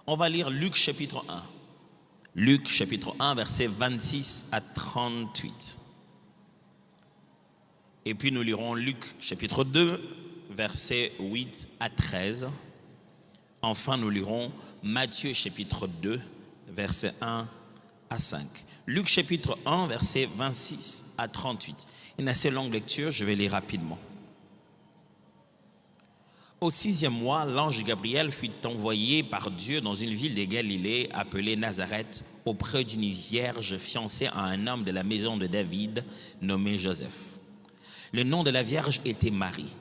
On va lire Luc chapitre 1. Luc chapitre 1, versets 26 à 38. Et puis nous lirons Luc chapitre 2, versets 8 à 13. Enfin, nous lirons Matthieu chapitre 2, versets 1 à 5. Luc chapitre 1, versets 26 à 38. Une assez longue lecture, je vais lire rapidement. Au 6e mois, l'ange Gabriel fut envoyé par Dieu dans une ville de Galilée appelée Nazareth, auprès d'une vierge fiancée à un homme de la maison de David nommé Joseph. Le nom de la vierge était Marie.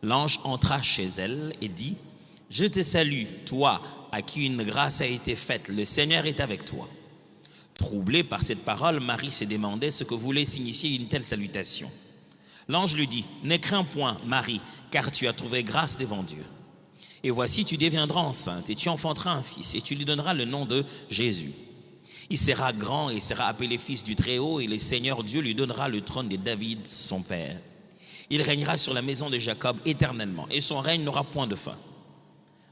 L'ange entra chez elle et dit : « Je te salue, toi à qui une grâce a été faite, le Seigneur est avec toi. » Troublée par cette parole, Marie se demandait ce que voulait signifier une telle salutation. L'ange lui dit : « Ne crains point, Marie, car tu as trouvé grâce devant Dieu. Et voici, tu deviendras enceinte, et tu enfanteras un fils, et tu lui donneras le nom de Jésus. Il sera grand et sera appelé fils du Très-Haut, et le Seigneur Dieu lui donnera le trône de David, son père. Il régnera sur la maison de Jacob éternellement, et son règne n'aura point de fin. »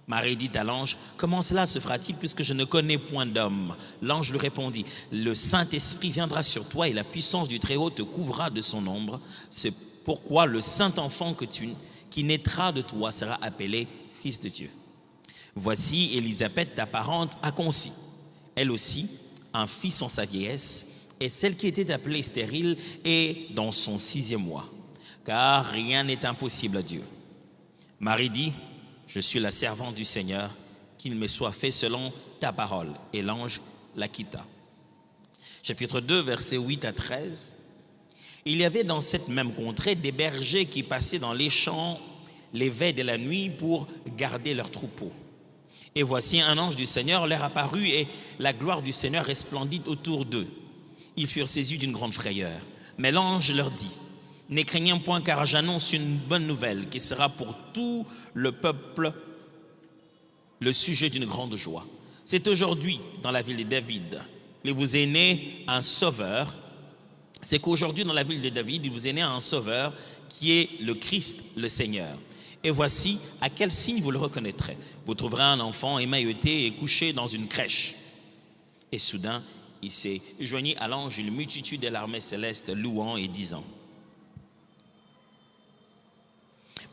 Marie dit à l'ange : « Comment cela se fera-t-il puisque je ne connais point d'homme ?» L'ange lui répondit : « Le Saint-Esprit viendra sur toi et la puissance du Très-Haut te couvrira de son ombre. C'est pourquoi le Saint-Enfant qui naîtra de toi sera appelé Fils de Dieu. Voici, Élisabeth, ta parente, a conçu, elle aussi, un fils en sa vieillesse, et celle qui était appelée stérile est dans son 6e mois, car rien n'est impossible à Dieu. » Marie dit : « Je suis la servante du Seigneur, qu'il me soit fait selon ta parole. » Et l'ange la quitta. Chapitre 2, versets 8 à 13. Il y avait dans cette même contrée des bergers qui passaient dans les champs les veilles de la nuit pour garder leurs troupeaux. Et voici un ange du Seigneur leur apparut et la gloire du Seigneur resplendit autour d'eux. Ils furent saisis d'une grande frayeur. Mais l'ange leur dit : « Ne craignez point, car j'annonce une bonne nouvelle qui sera pour tout le peuple le sujet d'une grande joie. C'est aujourd'hui, dans la ville de David, il vous est né un sauveur. C'est qu'aujourd'hui, dans la ville de David, il vous est né un sauveur qui est le Christ, le Seigneur. Et voici à quel signe vous le reconnaîtrez. Vous trouverez un enfant émailloté et couché dans une crèche. » Et soudain, il s'est joigni à l'ange une multitude de l'armée céleste louant et disant.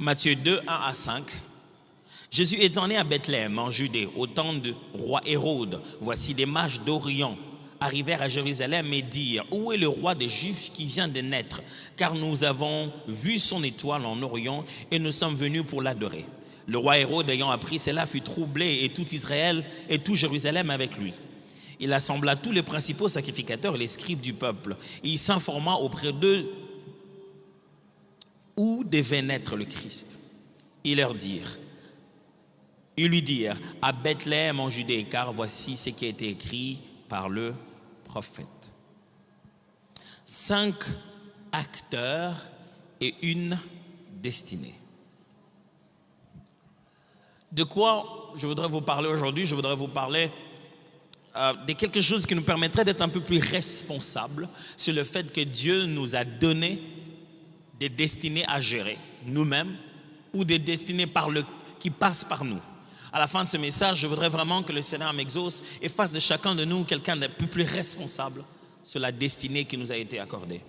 Matthieu 2, 1 à 5. Jésus étant né à Bethléem, en Judée, au temps du roi Hérode, voici des mages d'Orient arrivèrent à Jérusalem et dirent : « Où est le roi des Juifs qui vient de naître ? Car nous avons vu son étoile en Orient et nous sommes venus pour l'adorer. » Le roi Hérode, ayant appris cela, fut troublé, et tout Israël et tout Jérusalem avec lui. Il assembla tous les principaux sacrificateurs et les scribes du peuple. Et il s'informa auprès d'eux où devait naître le Christ. Ils lui dirent : « À Bethléem en Judée, car voici ce qui a été écrit par le prophète. » 5 acteurs et une destinée. De quoi je voudrais vous parler aujourd'hui ? Je voudrais vous parler de quelque chose qui nous permettrait d'être un peu plus responsables sur le fait que Dieu nous a donné des destinées à gérer nous-mêmes ou des destinées qui passent par nous. À la fin de ce message, je voudrais vraiment que le Seigneur m'exauce et fasse de chacun de nous quelqu'un d'un peu plus responsable sur la destinée qui nous a été accordée.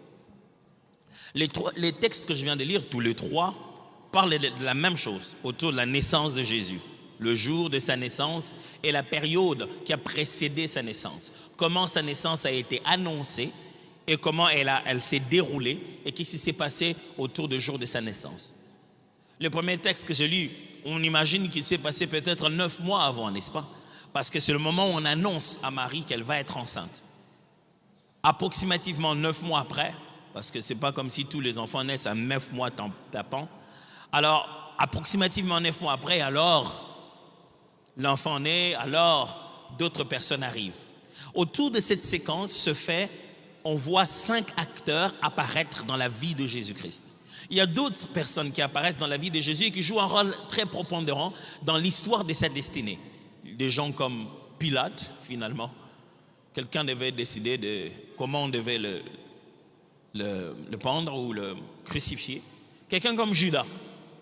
Les textes que je viens de lire, tous les trois, parlent de la même chose, autour de la naissance de Jésus, le jour de sa naissance et la période qui a précédé sa naissance. Comment sa naissance a été annoncée et comment elle s'est déroulée et qu'est-ce qui s'est passé autour du jour de sa naissance. Le premier texte que j'ai lu, on imagine qu'il s'est passé peut-être 9 mois avant, n'est-ce pas? Parce que c'est le moment où on annonce à Marie qu'elle va être enceinte. Approximativement 9 mois après, parce que ce n'est pas comme si tous les enfants naissent à 9 mois tapant. Alors, approximativement 9 mois après, alors l'enfant naît, alors d'autres personnes arrivent. Autour de cette séquence on voit 5 acteurs apparaître dans la vie de Jésus-Christ. Il y a d'autres personnes qui apparaissent dans la vie de Jésus et qui jouent un rôle très prépondérant dans l'histoire de sa destinée. Des gens comme Pilate, finalement. Quelqu'un devait décider de comment on devait le pendre ou le crucifier. Quelqu'un comme Judas.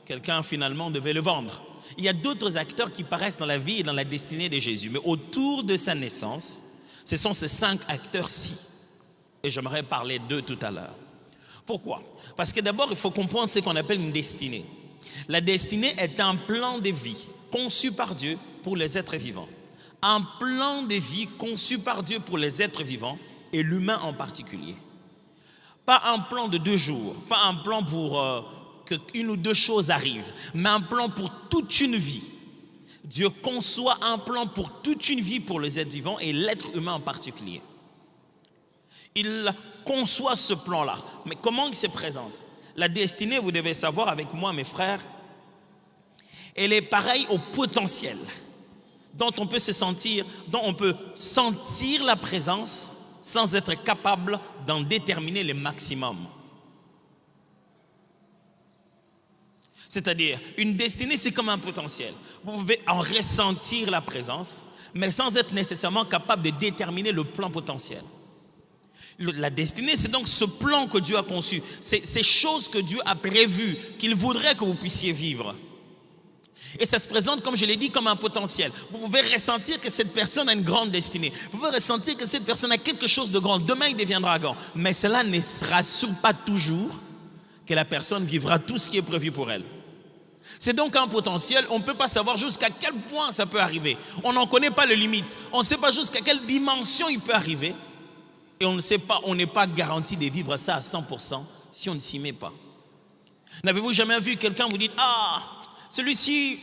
Quelqu'un, finalement, devait le vendre. il y a d'autres acteurs qui paraissent dans la vie et dans la destinée de Jésus. Mais autour de sa naissance, ce sont ces 5 acteurs-ci. Et j'aimerais parler d'eux tout à l'heure. Pourquoi? Parce que d'abord, il faut comprendre ce qu'on appelle une destinée. La destinée est un plan de vie conçu par Dieu pour les êtres vivants. Un plan de vie conçu par Dieu pour les êtres vivants et l'humain en particulier. Pas un plan de 2 jours, pas un plan pour que 1 ou 2 choses arrivent, mais un plan pour toute une vie. Dieu conçoit un plan pour toute une vie pour les êtres vivants et l'être humain en particulier. Il conçoit ce plan-là. Mais comment il se présente? La destinée, vous devez savoir avec moi, mes frères, elle est pareille au potentiel dont on peut se sentir, dont on peut sentir la présence sans être capable d'en déterminer le maximum. C'est-à-dire, une destinée, c'est comme un potentiel. Vous pouvez en ressentir la présence, mais sans être nécessairement capable de déterminer le plan potentiel. La destinée, c'est donc ce plan que Dieu a conçu, ces choses que Dieu a prévues, qu'il voudrait que vous puissiez vivre. Et ça se présente, comme je l'ai dit, comme un potentiel. Vous pouvez ressentir que cette personne a une grande destinée. Vous pouvez ressentir que cette personne a quelque chose de grand. Demain, il deviendra grand. Mais cela ne rassure pas toujours que la personne vivra tout ce qui est prévu pour elle. C'est donc un potentiel. On ne peut pas savoir jusqu'à quel point ça peut arriver. On n'en connaît pas les limites. On ne sait pas jusqu'à quelle dimension il peut arriver. Et on ne sait pas, on n'est pas garanti de vivre ça à 100% si on ne s'y met pas. N'avez-vous jamais vu quelqu'un vous dire « Ah, celui-ci,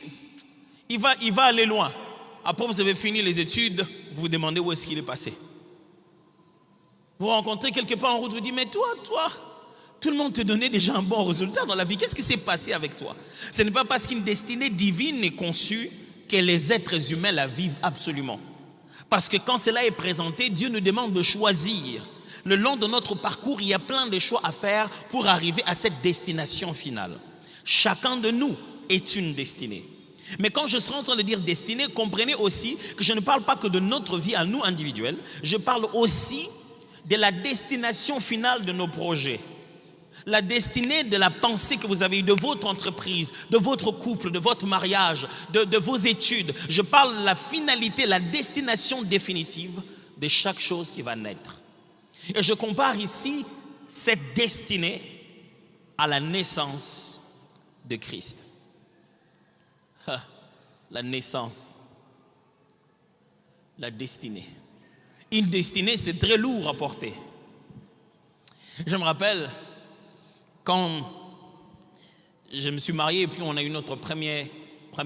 il va aller loin. » Après, vous avez fini les études, vous vous demandez où est-ce qu'il est passé. Vous rencontrez quelque part en route, vous dites « Mais toi, tout le monde te donnait déjà un bon résultat dans la vie. Qu'est-ce qui s'est passé avec toi ?» Ce n'est pas parce qu'une destinée divine est conçue que les êtres humains la vivent absolument. Parce que quand cela est présenté, Dieu nous demande de choisir. Le long de notre parcours, il y a plein de choix à faire pour arriver à cette destination finale. Chacun de nous est une destinée. Mais quand je serai en train de dire destinée, comprenez aussi que je ne parle pas que de notre vie à nous individuels, je parle aussi de la destination finale de nos projets. La destinée de la pensée que vous avez eue, de votre entreprise, de votre couple, de votre mariage, de vos études. Je parle de la finalité, la destination définitive de chaque chose qui va naître. Et je compare ici cette destinée à la naissance de Christ. La naissance, la destinée. Une destinée, c'est très lourd à porter. Je me rappelle quand je me suis marié et puis on a eu notre premier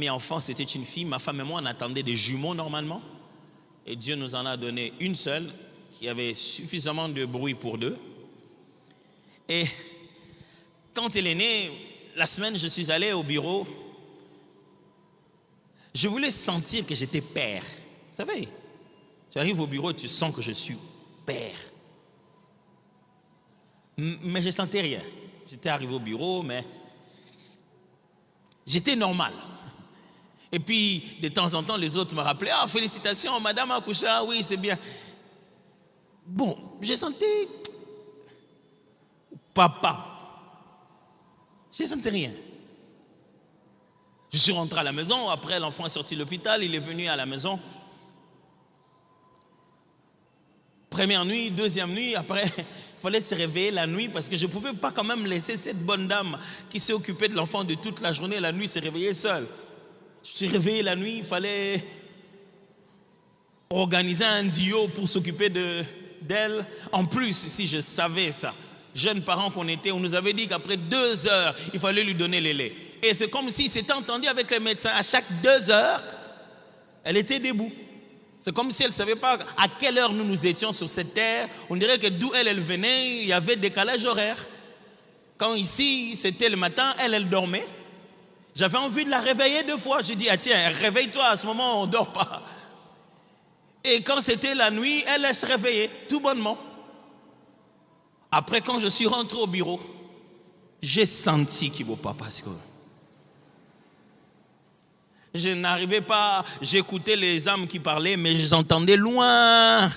enfant, c'était une fille. Ma femme et moi, on attendait des jumeaux normalement. Et Dieu nous en a donné une seule qui avait suffisamment de bruit pour 2. Et quand elle est née, la semaine, je suis allé au bureau. Je voulais sentir que j'étais père. Vous savez, tu arrives au bureau et tu sens que je suis père. Mais je ne sentais rien. J'étais arrivé au bureau, mais j'étais normal. Et puis, de temps en temps, les autres me rappelaient « Ah, félicitations, madame a accouché, ah oui, c'est bien. » Bon, je sentais papa. Je ne sentais rien. Je suis rentré à la maison, après l'enfant est sorti de l'hôpital, il est venu à la maison. Première nuit, deuxième nuit, après, il fallait se réveiller la nuit parce que je ne pouvais pas quand même laisser cette bonne dame qui s'est occupée de l'enfant de toute la journée, la nuit, se réveiller seule. Je suis réveillé la nuit, il fallait organiser un duo pour s'occuper d'elle. En plus, si je savais ça, jeunes parents qu'on était, on nous avait dit qu'après 2 heures, il fallait lui donner le lait. Et c'est comme si c'était entendu avec les médecins. À chaque 2 heures, elle était debout. C'est comme si elle ne savait pas à quelle heure nous étions sur cette terre. On dirait que d'où elle venait, il y avait décalage horaire. Quand ici, c'était le matin, elle dormait. J'avais envie de la réveiller 2 fois. J'ai dit, ah tiens, réveille-toi, à ce moment, on ne dort pas. Et quand c'était la nuit, elle se réveillait, tout bonnement. Après, quand je suis rentré au bureau, j'ai senti qu'il ne vaut pas parce que je n'arrivais pas, j'écoutais les âmes qui parlaient, mais je les entendais loin.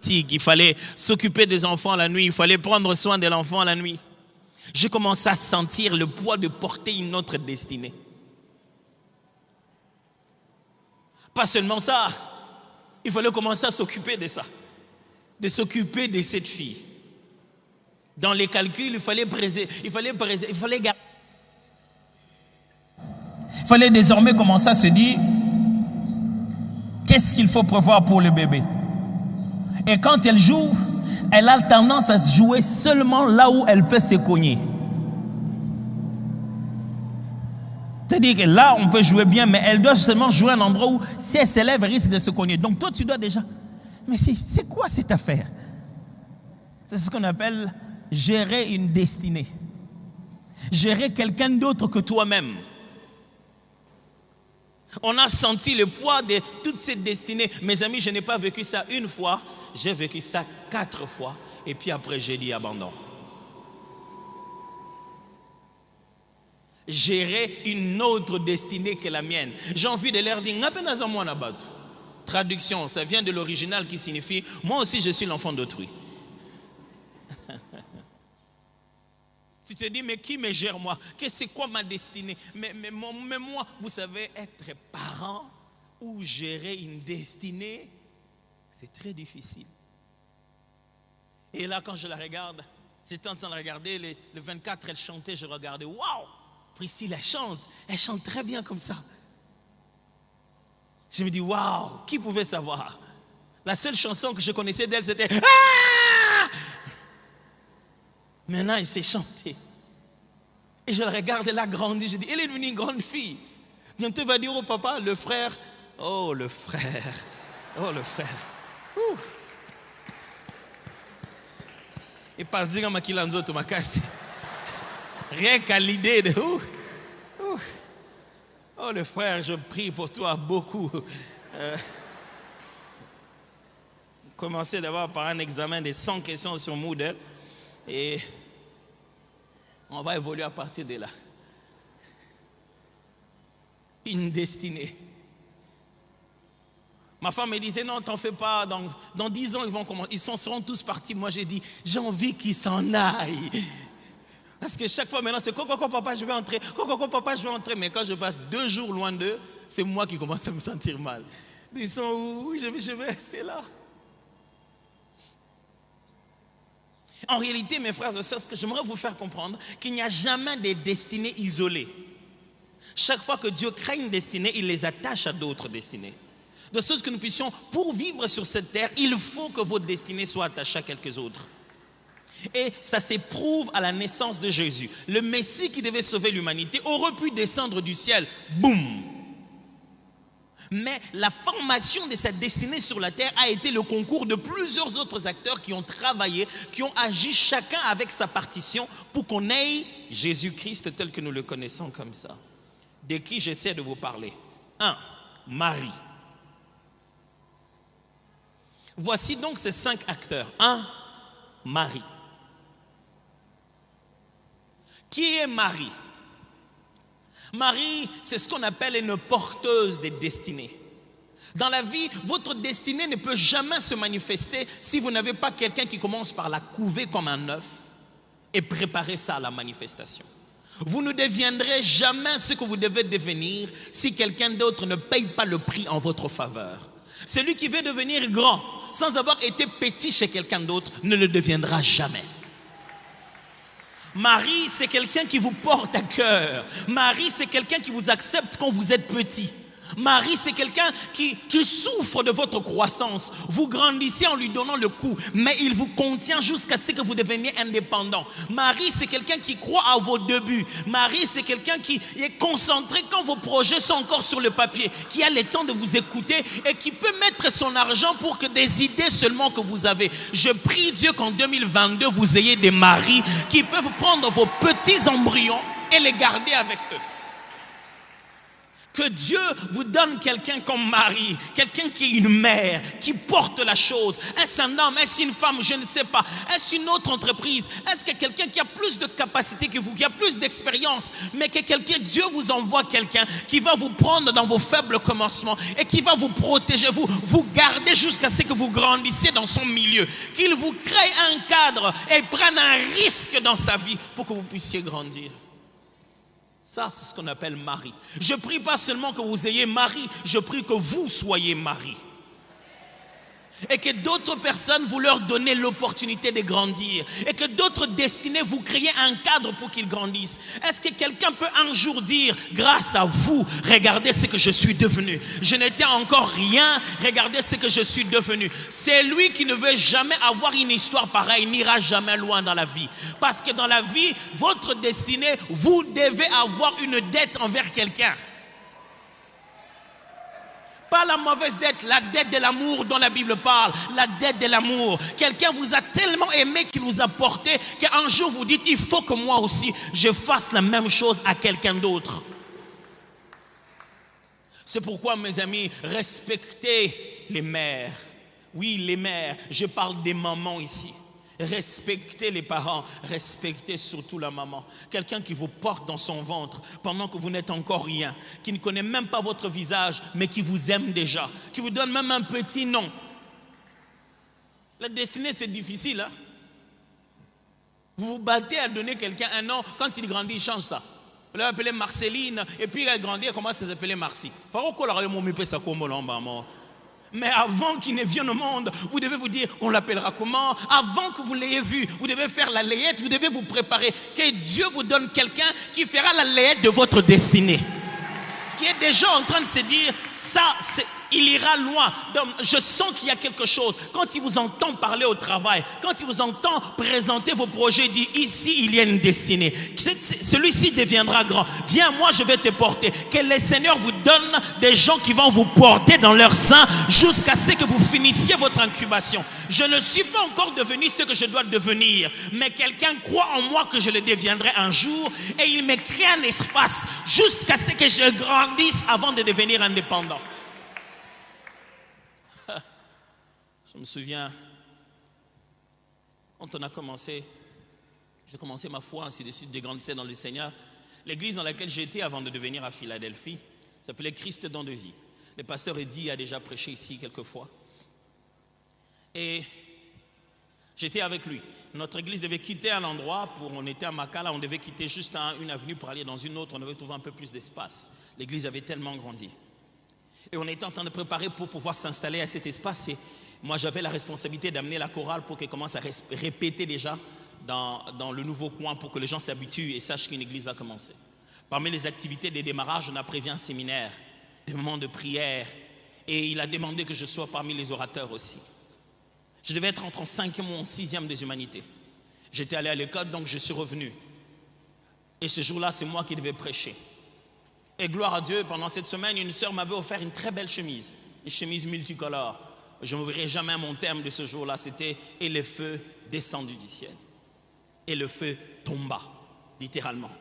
Il fallait s'occuper des enfants la nuit, il fallait prendre soin de l'enfant la nuit. J'ai commencé à sentir le poids de porter une autre destinée. Pas seulement ça, il fallait commencer à s'occuper de ça, de s'occuper de cette fille. Dans les calculs, il fallait désormais commencer à se dire, qu'est-ce qu'il faut prévoir pour le bébé? Et quand elle joue, elle a tendance à se jouer seulement là où elle peut se cogner. C'est-à-dire que là, on peut jouer bien, mais elle doit seulement jouer à un endroit où, si elle s'élève, elle risque de se cogner. Donc toi, tu dois déjà... Mais c'est quoi cette affaire? C'est ce qu'on appelle gérer une destinée. Gérer quelqu'un d'autre que toi-même. On a senti le poids de toute cette destinée. Mes amis, je n'ai pas vécu ça une fois, j'ai vécu ça 4 fois. Et puis après, j'ai dit abandon. Gérer une autre destinée que la mienne. J'ai envie de leur dire, traduction, ça vient de l'original qui signifie, moi aussi je suis l'enfant d'autrui. Tu te dis, mais qui me gère moi? C'est quoi ma destinée? Mais moi, vous savez, être parent ou gérer une destinée, c'est très difficile. Et là, quand je la regarde, j'étais en train de regarder, le 24, elle chantait, je regardais, waouh! Priscille, elle chante très bien comme ça. Je me dis, waouh, qui pouvait savoir? La seule chanson que je connaissais d'elle, c'était ah! Maintenant, elle sait chanter. Et je la regarde, elle a grandi. Je dis, elle est devenue une grande fille. Bientôt, elle va dire au papa, le frère. Oh, le frère. Oh, le frère. Ouh. Et par dire à ma kilanzo, tu m'as cassé. Rien qu'à l'idée de... Oh, le frère, je prie pour toi beaucoup. Commencez d'abord par un examen de 100 questions sur Moodle. Et on va évoluer à partir de là. Une destinée. Ma femme me disait, non, t'en fais pas, dans 10 ans, ils seront tous partis. Moi, j'ai dit, j'ai envie qu'ils s'en aillent. Parce que chaque fois maintenant, c'est coco papa, je vais entrer. Coco papa, je vais entrer. Mais quand je passe 2 jours loin d'eux, c'est moi qui commence à me sentir mal. Ils sont où? Je vais rester là. En réalité, mes frères et sœurs, ce que j'aimerais vous faire comprendre, qu'il n'y a jamais de destinées isolées. Chaque fois que Dieu crée une destinée, il les attache à d'autres destinées. De sorte que nous puissions, pour vivre sur cette terre, il faut que votre destinée soit attachée à quelques autres. Et ça s'éprouve à la naissance de Jésus. Le Messie qui devait sauver l'humanité aurait pu descendre du ciel. Boum! Mais la formation de sa destinée sur la terre a été le concours de plusieurs autres acteurs qui ont travaillé, qui ont agi chacun avec sa partition pour qu'on ait Jésus-Christ tel que nous le connaissons comme ça. De qui j'essaie de vous parler? 1. Marie. Voici donc ces 5 acteurs. 1. Marie. Qui est Marie? Marie, c'est ce qu'on appelle une porteuse de destinée. Dans la vie, votre destinée ne peut jamais se manifester si vous n'avez pas quelqu'un qui commence par la couver comme un œuf et préparer ça à la manifestation. Vous ne deviendrez jamais ce que vous devez devenir si quelqu'un d'autre ne paye pas le prix en votre faveur. Celui qui veut devenir grand sans avoir été petit chez quelqu'un d'autre ne le deviendra jamais. Marie, c'est quelqu'un qui vous porte à cœur. Marie, c'est quelqu'un qui vous accepte quand vous êtes petit. Marie, c'est quelqu'un qui souffre de votre croissance. Vous grandissez en lui donnant le coup, mais il vous contient jusqu'à ce que vous deveniez indépendant. Marie, c'est quelqu'un qui croit à vos débuts. Marie, c'est quelqu'un qui est concentré quand vos projets sont encore sur le papier, qui a le temps de vous écouter et qui peut mettre son argent pour que des idées seulement que vous avez. Je prie Dieu qu'en 2022, vous ayez des maris qui peuvent prendre vos petits embryons et les garder avec eux. Que Dieu vous donne quelqu'un comme Marie, quelqu'un qui est une mère, qui porte la chose. Est-ce un homme, est-ce une femme, je ne sais pas. Est-ce une autre entreprise? Est-ce que quelqu'un qui a plus de capacité que vous, qui a plus d'expérience, mais que quelqu'un, Dieu vous envoie quelqu'un qui va vous prendre dans vos faibles commencements et qui va vous protéger, vous garder jusqu'à ce que vous grandissiez dans son milieu. Qu'il vous crée un cadre et prenne un risque dans sa vie pour que vous puissiez grandir. Ça, c'est ce qu'on appelle Marie. Je prie pas seulement que vous ayez Marie, je prie que vous soyez Marie. Et que d'autres personnes, vous leur donnez l'opportunité de grandir. Et que d'autres destinées, vous créez un cadre pour qu'ils grandissent. Est-ce que quelqu'un peut un jour dire, grâce à vous, regardez ce que je suis devenu. Je n'étais encore rien, regardez ce que je suis devenu. C'est lui qui ne veut jamais avoir une histoire pareille, n'ira jamais loin dans la vie. Parce que dans la vie, votre destinée, vous devez avoir une dette envers quelqu'un. Pas la mauvaise dette, la dette de l'amour dont la Bible parle, la dette de l'amour. Quelqu'un vous a tellement aimé qu'il vous a porté qu'un jour vous dites, il faut que moi aussi je fasse la même chose à quelqu'un d'autre. C'est pourquoi, mes amis, respectez les mères. Oui, les mères, je parle des mamans ici. Respectez les parents, respectez surtout la maman. Quelqu'un qui vous porte dans son ventre pendant que vous n'êtes encore rien, qui ne connaît même pas votre visage, mais qui vous aime déjà, qui vous donne même un petit nom. La destinée, c'est difficile. Hein? Vous vous battez à donner quelqu'un un nom, quand il grandit, il change ça. Vous l'avez appelé Marceline, et puis elle grandit, elle commence à s'appeler Marcy. Mais avant qu'il ne vienne au monde, vous devez vous dire, on l'appellera comment? Avant que vous l'ayez vu, vous devez faire la layette, vous devez vous préparer. Que Dieu vous donne quelqu'un qui fera la layette de votre destinée. Qui est déjà en train de se dire, ça, il ira loin. Donc, je sens qu'il y a quelque chose. Quand il vous entend parler au travail, quand il vous entend présenter vos projets, il dit, ici, il y a une destinée. Celui-ci deviendra grand. Viens, moi, je vais te porter. Que le Seigneur vous donne des gens qui vont vous porter dans leur sein jusqu'à ce que vous finissiez votre incubation. Je ne suis pas encore devenu ce que je dois devenir, mais quelqu'un croit en moi que je le deviendrai un jour et il me crée un espace jusqu'à ce que je grandisse avant de devenir indépendant. Je me souviens, quand on a commencé, j'ai commencé ma foi, ainsi de suite, de grandir dans le Seigneur. L'église dans laquelle j'étais avant de devenir à Philadelphie s'appelait Christ Don de Vie. Le pasteur Eddy a déjà prêché ici quelques fois. Et j'étais avec lui. Notre église devait quitter un endroit, on était à Makala, on devait quitter juste une avenue pour aller dans une autre, on devait trouver un peu plus d'espace. L'église avait tellement grandi. Et on était en train de préparer pour pouvoir s'installer à cet espace. Et moi, j'avais la responsabilité d'amener la chorale pour qu'elle commence à répéter déjà dans le nouveau coin pour que les gens s'habituent et sachent qu'une église va commencer. Parmi les activités des démarrages, on a prévu un séminaire, des moments de prière. Et il a demandé que je sois parmi les orateurs aussi. Je devais être entre en 5e ou en 6e des humanités. J'étais allé à l'école, donc je suis revenu. Et ce jour-là, c'est moi qui devais prêcher. Et gloire à Dieu, pendant cette semaine, une sœur m'avait offert une très belle chemise. Une chemise multicolore. Je n'oublierai jamais mon terme de ce jour-là, c'était « Et le feu descendu du ciel ». Et le feu tomba, littéralement.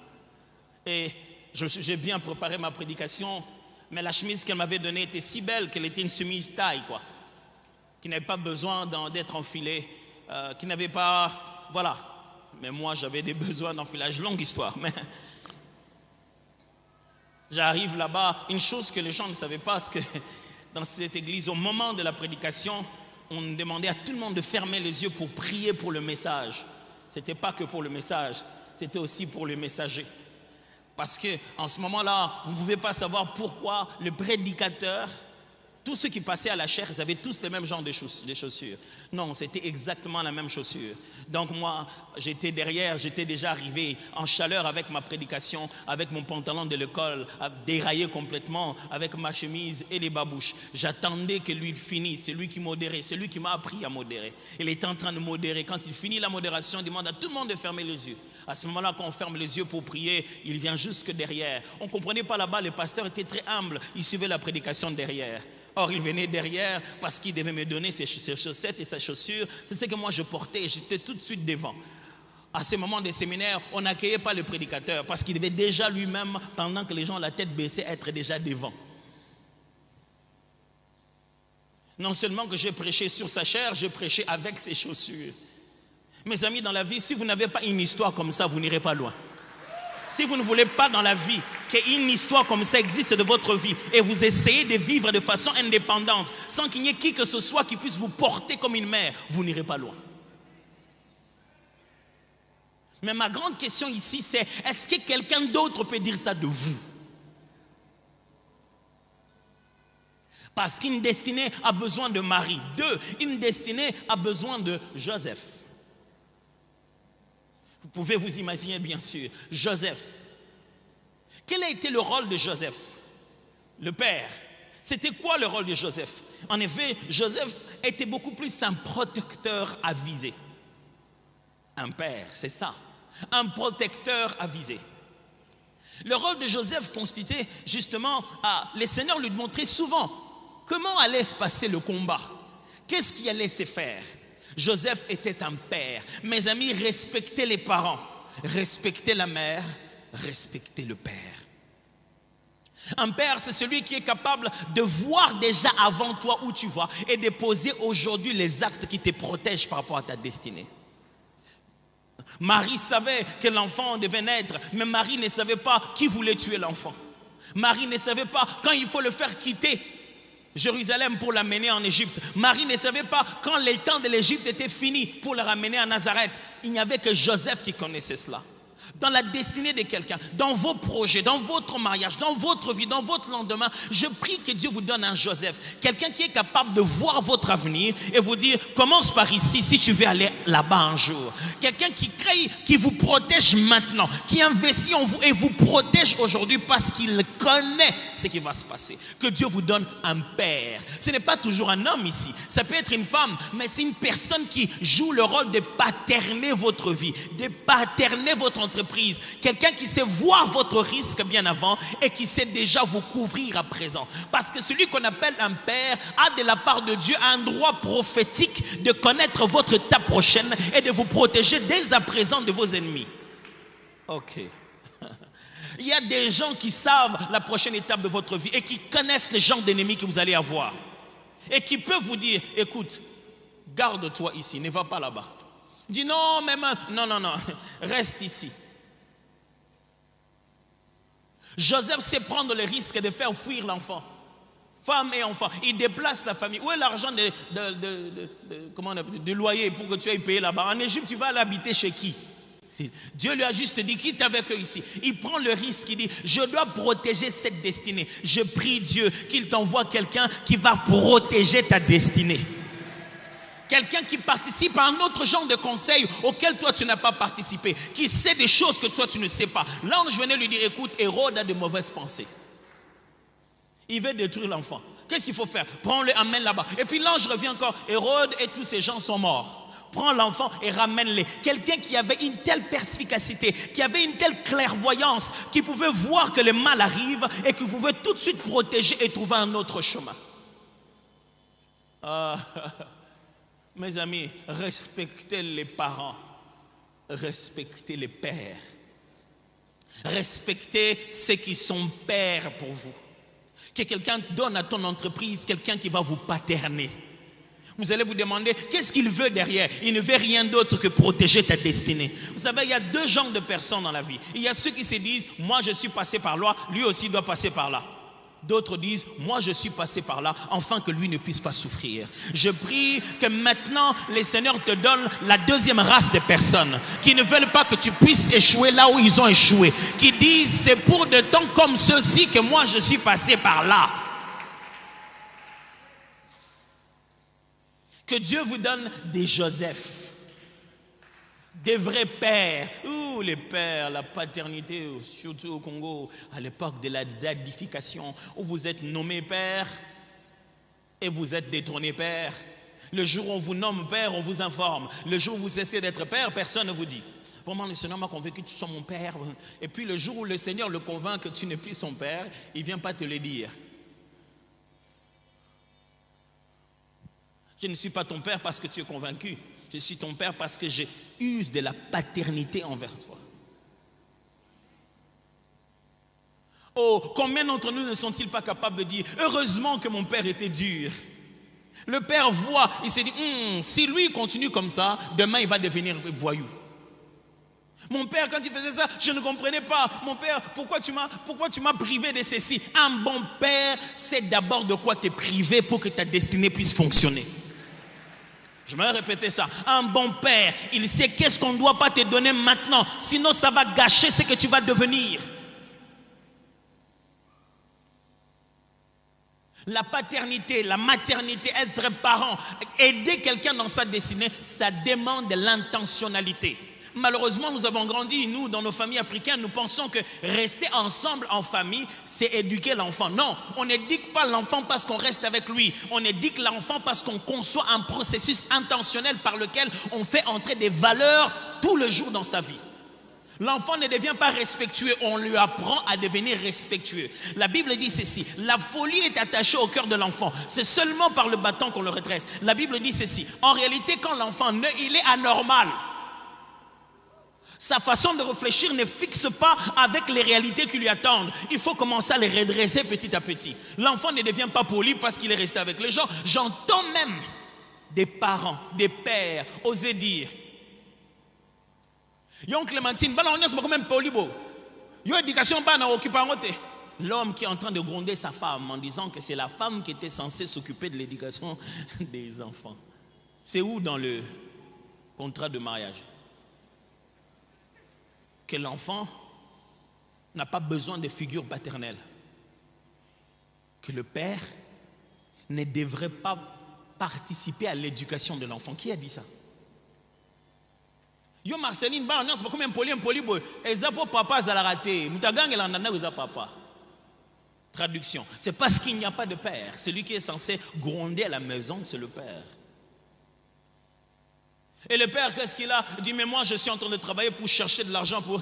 Et j'ai bien préparé ma prédication, mais la chemise qu'elle m'avait donnée était si belle qu'elle était une chemise taille, quoi. Qui n'avait pas besoin d'être enfilée, qui n'avait pas... Voilà. Mais moi, j'avais des besoins d'enfilage, longue histoire. Mais j'arrive là-bas, une chose que les gens ne savaient pas, c'est que dans cette église, au moment de la prédication, on demandait à tout le monde de fermer les yeux pour prier pour le message. Ce n'était pas que pour le message, c'était aussi pour le messager. Parce qu'en ce moment-là, vous ne pouvez pas savoir pourquoi le prédicateur, tous ceux qui passaient à la chaire, ils avaient tous le même genre de chaussures. Non, c'était exactement la même chaussure. Donc moi, j'étais derrière, j'étais déjà arrivé en chaleur avec ma prédication, avec mon pantalon de l'école, déraillé complètement, avec ma chemise et les babouches. J'attendais que lui finisse, c'est lui qui modérait, c'est lui qui m'a appris à modérer. Il était en train de modérer. Quand il finit la modération, il demande à tout le monde de fermer les yeux. À ce moment-là, quand on ferme les yeux pour prier, il vient jusque derrière. On ne comprenait pas là-bas, le pasteur était très humble, il suivait la prédication derrière. Or, il venait derrière parce qu'il devait me donner ses chaussettes et sa chaussure. C'est ce que moi je portais et j'étais tout de suite devant. À ces moments des séminaires, on n'accueillait pas le prédicateur parce qu'il devait déjà lui-même, pendant que les gens ont la tête baissée, être déjà devant. Non seulement que j'ai prêché sur sa chair, je prêchais avec ses chaussures. Mes amis, dans la vie, si vous n'avez pas une histoire comme ça, vous n'irez pas loin. Si vous ne voulez pas dans la vie qu'une histoire comme ça existe de votre vie et vous essayez de vivre de façon indépendante, sans qu'il n'y ait qui que ce soit qui puisse vous porter comme une mère, vous n'irez pas loin. Mais ma grande question ici, c'est est-ce que quelqu'un d'autre peut dire ça de vous? Parce qu'une destinée a besoin de Marie. 2, une destinée a besoin de Joseph. Vous pouvez vous imaginer, bien sûr, Joseph. Quel a été le rôle de Joseph? Le père. C'était quoi le rôle de Joseph? En effet, Joseph était beaucoup plus un protecteur avisé. Un père, c'est ça. Un protecteur avisé. Le rôle de Joseph consistait justement à... Le Seigneur lui montrait souvent comment allait se passer le combat. Qu'est-ce qui allait se faire? Joseph était un père. Mes amis, respectez les parents, respectez la mère, respectez le père. Un père, c'est celui qui est capable de voir déjà avant toi où tu vas et de poser aujourd'hui les actes qui te protègent par rapport à ta destinée. Marie savait que l'enfant devait naître, mais Marie ne savait pas qui voulait tuer l'enfant. Marie ne savait pas quand il faut le faire quitter Jérusalem pour l'amener en Égypte. Marie ne savait pas quand le temps de l'Égypte était fini pour le ramener à Nazareth. Il n'y avait que Joseph qui connaissait cela. Dans la destinée de quelqu'un, dans vos projets, dans votre mariage, dans votre vie, dans votre lendemain, je prie que Dieu vous donne un Joseph, quelqu'un qui est capable de voir votre avenir et vous dire, commence par ici si tu veux aller là-bas un jour. Quelqu'un qui crée, qui vous protège maintenant, qui investit en vous et vous protège aujourd'hui parce qu'il connaît ce qui va se passer. Que Dieu vous donne un père. Ce n'est pas toujours un homme ici, ça peut être une femme, mais c'est une personne qui joue le rôle de paterner votre vie, de paterner votre entreprise. Quelqu'un qui sait voir votre risque bien avant et qui sait déjà vous couvrir à présent. Parce que celui qu'on appelle un père a de la part de Dieu un droit prophétique de connaître votre étape prochaine et de vous protéger dès à présent de vos ennemis. Ok. Il y a des gens qui savent la prochaine étape de votre vie et qui connaissent les genres d'ennemis que vous allez avoir. Et qui peuvent vous dire, écoute, garde-toi ici, ne va pas là-bas. Dis non, mais non, reste ici. Joseph sait prendre le risque de faire fuir l'enfant. Femme et enfant. Il déplace la famille. Où est l'argent de loyer pour que tu ailles payer là-bas? En Égypte, tu vas aller habiter chez qui? Dieu lui a juste dit, quitte avec eux ici. Il prend le risque, il dit, je dois protéger cette destinée. Je prie Dieu qu'il t'envoie quelqu'un qui va protéger ta destinée. Quelqu'un qui participe à un autre genre de conseil auquel toi tu n'as pas participé, qui sait des choses que toi tu ne sais pas. L'ange venait lui dire, écoute, Hérode a de mauvaises pensées. Il veut détruire l'enfant. Qu'est-ce qu'il faut faire? Prends-le, amène là-bas. Et puis l'ange revient encore, Hérode et tous ces gens sont morts. Prends l'enfant et ramène-les. Quelqu'un qui avait une telle perspicacité, qui avait une telle clairvoyance, qui pouvait voir que le mal arrive et qui pouvait tout de suite protéger et trouver un autre chemin. Mes amis, respectez les parents, respectez les pères, respectez ceux qui sont pères pour vous. Que quelqu'un donne à ton entreprise quelqu'un qui va vous paterner. Vous allez vous demander, qu'est-ce qu'il veut derrière? Il ne veut rien d'autre que protéger ta destinée. Vous savez, il y a deux genres de personnes dans la vie. Il y a ceux qui se disent, moi je suis passé par là, lui aussi doit passer par là. D'autres disent, moi je suis passé par là, afin que lui ne puisse pas souffrir. Je prie que maintenant, le Seigneur te donne la deuxième race de personnes qui ne veulent pas que tu puisses échouer là où ils ont échoué. Qui disent, c'est pour des temps comme ceux-ci que moi je suis passé par là. Que Dieu vous donne des Joseph, des vrais pères. Les pères, la paternité, surtout au Congo, à l'époque de la dadification, où vous êtes nommé père et vous êtes détrôné père. Le jour où on vous nomme père, on vous informe. Le jour où vous cessez d'être père, personne ne vous dit. Vraiment, le Seigneur m'a convaincu que tu sois mon père. Et puis le jour où le Seigneur le convainc que tu n'es plus son père, il ne vient pas te le dire. Je ne suis pas ton père parce que tu es convaincu. Je suis ton père parce que je use de la paternité envers toi. Oh, combien d'entre nous ne sont-ils pas capables de dire, heureusement que mon père était dur. Le père voit, il se dit, si lui continue comme ça, demain il va devenir voyou. Mon père, quand il faisait ça, je ne comprenais pas. Mon père, pourquoi tu m'as privé de ceci? Un bon père sait d'abord de quoi te priver pour que ta destinée puisse fonctionner. Je vais répéter ça. Un bon père, il sait qu'est-ce qu'on ne doit pas te donner maintenant. Sinon, ça va gâcher ce que tu vas devenir. La paternité, la maternité, être parent, aider quelqu'un dans sa destinée, ça demande de l'intentionnalité. Malheureusement, nous avons grandi, nous, dans nos familles africaines, nous pensons que rester ensemble en famille, c'est éduquer l'enfant. Non, on n'éduque pas l'enfant parce qu'on reste avec lui. On éduque l'enfant parce qu'on conçoit un processus intentionnel par lequel on fait entrer des valeurs tout le jour dans sa vie. L'enfant ne devient pas respectueux, on lui apprend à devenir respectueux. La Bible dit ceci, la folie est attachée au cœur de l'enfant. C'est seulement par le bâton qu'on le redresse. La Bible dit ceci, en réalité quand l'enfant naît, il est anormal. Sa façon de réfléchir ne fixe pas avec les réalités qui lui attendent. Il faut commencer à les redresser petit à petit. L'enfant ne devient pas poli parce qu'il est resté avec les gens. J'entends même des parents, des pères oser dire, Yon Clémentine, l'homme qui est en train de gronder sa femme en disant que c'est la femme qui était censée s'occuper de l'éducation des enfants. C'est où dans le contrat de mariage? Que l'enfant n'a pas besoin de figure paternelle. Que le père ne devrait pas participer à l'éducation de l'enfant. Qui a dit ça? Yo Marceline, c'est pas comme un poli, Ezapo papa zalarate, mutagange landana eza papa. Traduction. C'est parce qu'il n'y a pas de père. Celui qui est censé gronder à la maison, c'est le père. Et le père, qu'est-ce qu'il a? Il dit, mais moi je suis en train de travailler pour chercher de l'argent pour...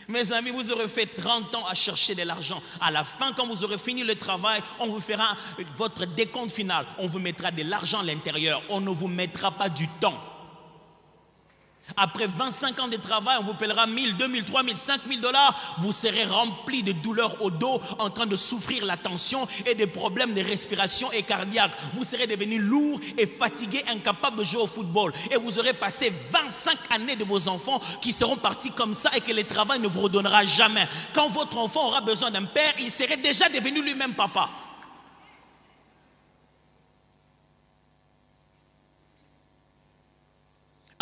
Mes amis, vous aurez fait 30 ans à chercher de l'argent. À la fin, quand vous aurez fini le travail, on vous fera votre décompte final. On vous mettra de l'argent à l'intérieur. On ne vous mettra pas du temps. Après 25 ans de travail, on vous paiera 1000, 2000, 3000, 5000 $. Vous serez rempli de douleurs au dos, en train de souffrir la tension et des problèmes de respiration et cardiaque. Vous serez devenu lourd et fatigué, incapable de jouer au football. Et vous aurez passé 25 années de vos enfants qui seront partis comme ça et que le travail ne vous redonnera jamais. Quand votre enfant aura besoin d'un père, il serait déjà devenu lui-même papa.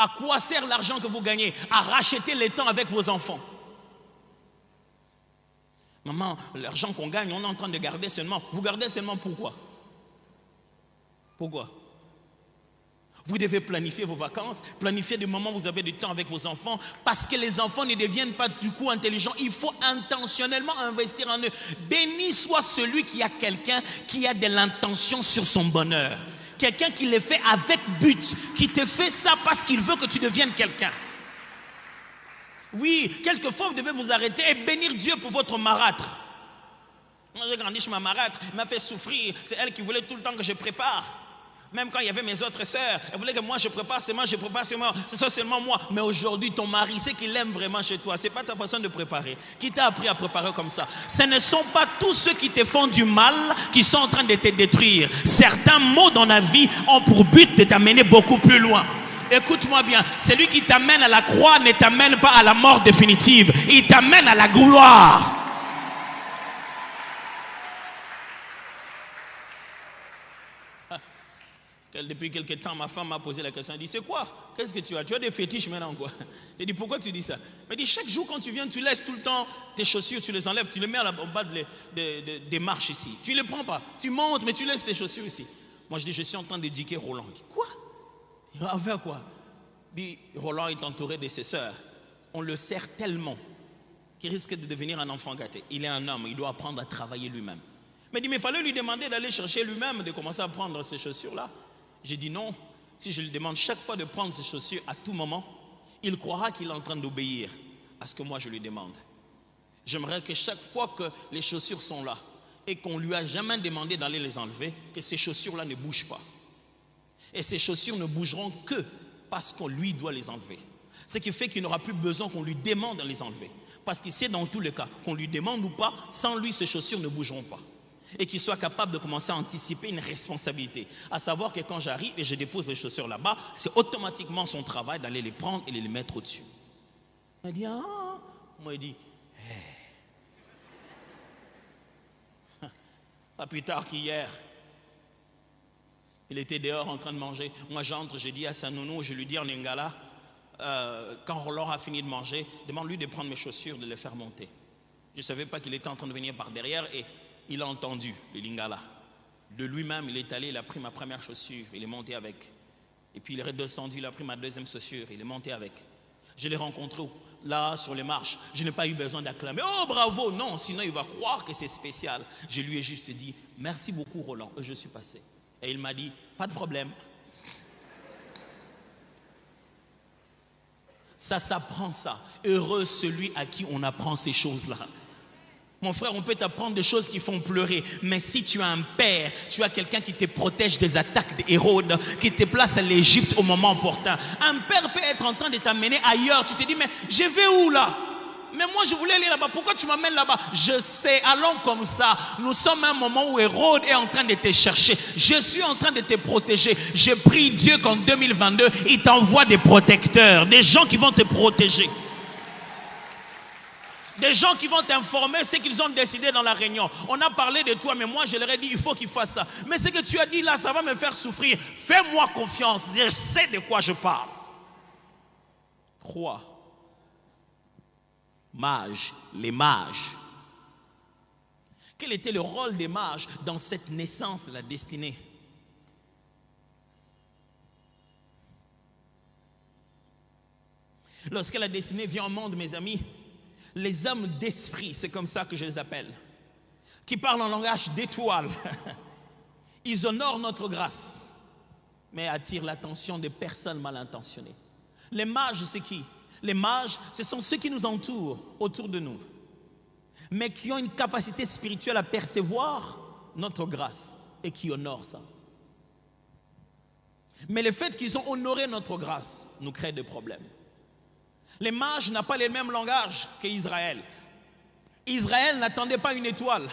À quoi sert l'argent que vous gagnez? À racheter le temps avec vos enfants. Maman, l'argent qu'on gagne, on est en train de garder seulement. Vous gardez seulement pourquoi? Pourquoi? Vous devez planifier vos vacances, planifier des moments où vous avez du temps avec vos enfants, parce que les enfants ne deviennent pas du coup intelligents. Il faut intentionnellement investir en eux. Béni soit celui qui a quelqu'un qui a de l'intention sur son bonheur. Quelqu'un qui le fait avec but, qui te fait ça parce qu'il veut que tu deviennes quelqu'un. Oui, quelquefois vous devez vous arrêter et bénir Dieu pour votre marâtre. Moi j'ai grandi chez ma marâtre, elle m'a fait souffrir. C'est elle qui voulait tout le temps que je prépare. Même quand il y avait mes autres sœurs, elle voulait que moi je prépare seulement, c'est ça seulement moi. Mais aujourd'hui, ton mari, c'est qu'il aime vraiment chez toi. C'est pas ta façon de préparer. Qui t'a appris à préparer comme ça? Ce ne sont pas tous ceux qui te font du mal qui sont en train de te détruire. Certains mots dans la vie ont pour but de t'amener beaucoup plus loin. Écoute-moi bien, celui qui t'amène à la croix ne t'amène pas à la mort définitive. Il t'amène à la gloire. Depuis quelques temps, ma femme m'a posé la question. Elle dit, c'est quoi? Qu'est-ce que tu as? Tu as des fétiches maintenant quoi? Elle dit, pourquoi tu dis ça? Elle dit, chaque jour quand tu viens, tu laisses tout le temps tes chaussures, tu les enlèves, tu les mets au bas des marches ici. Tu ne les prends pas. Tu montes, mais tu laisses tes chaussures ici. Moi je dis, je suis en train d'éduquer Roland. Il dit, quoi? Il va faire quoi? Il dit, Roland est entouré de ses sœurs. On le sert tellement qu'il risque de devenir un enfant gâté. Il est un homme, il doit apprendre à travailler lui-même. Mais il fallait lui demander d'aller chercher lui-même, de commencer à prendre ces chaussures-là. J'ai dit non, si je lui demande chaque fois de prendre ses chaussures à tout moment, il croira qu'il est en train d'obéir à ce que moi je lui demande. J'aimerais que chaque fois que les chaussures sont là et qu'on ne lui a jamais demandé d'aller les enlever, que ces chaussures-là ne bougent pas. Et ses chaussures ne bougeront que parce qu'on lui doit les enlever. Ce qui fait qu'il n'aura plus besoin qu'on lui demande de les enlever. Parce qu'il sait dans tous les cas, qu'on lui demande ou pas, sans lui, ses chaussures ne bougeront pas. Et qu'il soit capable de commencer à anticiper une responsabilité. À savoir que quand j'arrive et je dépose les chaussures là-bas, c'est automatiquement son travail d'aller les prendre et de les mettre au-dessus. Il dit, ah. Moi, il dit, pas plus tard qu'hier, il était dehors en train de manger. Moi, j'entre, je dis à sa nounou, je lui dis en lingala, quand Roland a fini de manger, demande-lui de prendre mes chaussures, de les faire monter. Je ne savais pas qu'il était en train de venir par derrière et il a entendu le lingala. De lui-même, il est allé, il a pris ma première chaussure, il est monté avec. Et puis il est redescendu, il a pris ma deuxième chaussure, il est monté avec. Je l'ai rencontré là, sur les marches. Je n'ai pas eu besoin d'acclamer. Oh, bravo! Non, sinon il va croire que c'est spécial. Je lui ai juste dit, merci beaucoup Roland, je suis passé. Et il m'a dit, pas de problème. Ça s'apprend ça. Heureux celui à qui on apprend ces choses-là. Mon frère, on peut t'apprendre des choses qui font pleurer, mais si tu as un père, tu as quelqu'un qui te protège des attaques d'Hérode, qui te place à l'Égypte au moment opportun. Un père peut être en train de t'amener ailleurs. Tu te dis, mais je vais où là? Mais moi je voulais aller là-bas, pourquoi tu m'amènes là-bas? Je sais, allons comme ça. Nous sommes à un moment où Hérode est en train de te chercher. Je suis en train de te protéger. Je prie Dieu qu'en 2022, il t'envoie des protecteurs, des gens qui vont te protéger. Des gens qui vont t'informer ce qu'ils ont décidé dans la réunion. On a parlé de toi, mais moi je leur ai dit, il faut qu'ils fassent ça. Mais ce que tu as dit là, ça va me faire souffrir. Fais-moi confiance, je sais de quoi je parle. 3. Mages, les mages. Quel était le rôle des mages dans cette naissance de la destinée? Lorsque la destinée vient au monde, mes amis, les hommes d'esprit, c'est comme ça que je les appelle, qui parlent en langage d'étoiles, ils honorent notre grâce, mais attirent l'attention des personnes mal intentionnées. Les mages, c'est qui? Les mages, ce sont ceux qui nous entourent, autour de nous, mais qui ont une capacité spirituelle à percevoir notre grâce et qui honorent ça. Mais le fait qu'ils ont honoré notre grâce nous crée des problèmes. Les mages n'ont pas le même langage qu'Israël. Israël n'attendait pas une étoile.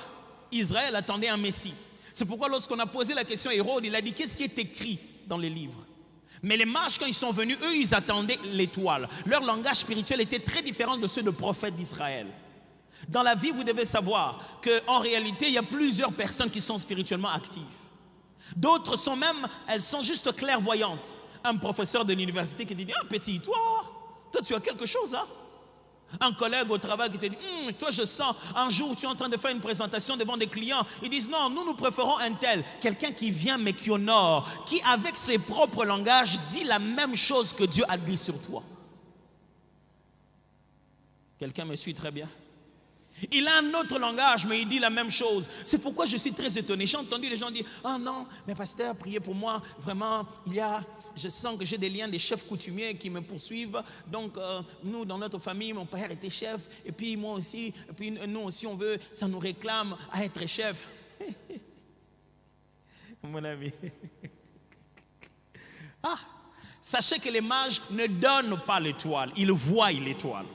Israël attendait un Messie. C'est pourquoi lorsqu'on a posé la question à Hérode, il a dit, qu'est-ce qui est écrit dans les livres? Mais les mages, quand ils sont venus, eux, ils attendaient l'étoile. Leur langage spirituel était très différent de ceux de prophètes d'Israël. Dans la vie, vous devez savoir qu'en réalité, il y a plusieurs personnes qui sont spirituellement actives. D'autres sont même, elles sont juste clairvoyantes. Un professeur de l'université qui dit, ah petit, toi tu as quelque chose, hein? Un collègue au travail qui te dit, toi je sens, un jour tu es en train de faire une présentation devant des clients, ils disent non, nous préférons un tel, quelqu'un qui vient mais qui honore, qui avec ses propres langages dit la même chose que Dieu a dit sur toi. Quelqu'un me suit très bien? Il a un autre langage, mais il dit la même chose. C'est pourquoi je suis très étonné. J'ai entendu les gens dire, ah non, mais pasteur, priez pour moi. Vraiment, je sens que j'ai des liens des chefs coutumiers qui me poursuivent. Donc, nous, dans notre famille, mon père était chef. Et puis, moi aussi. Et puis, nous aussi, on veut, ça nous réclame à être chef. Mon ami. Ah, sachez que les mages ne donnent pas l'étoile. Ils voient l'étoile.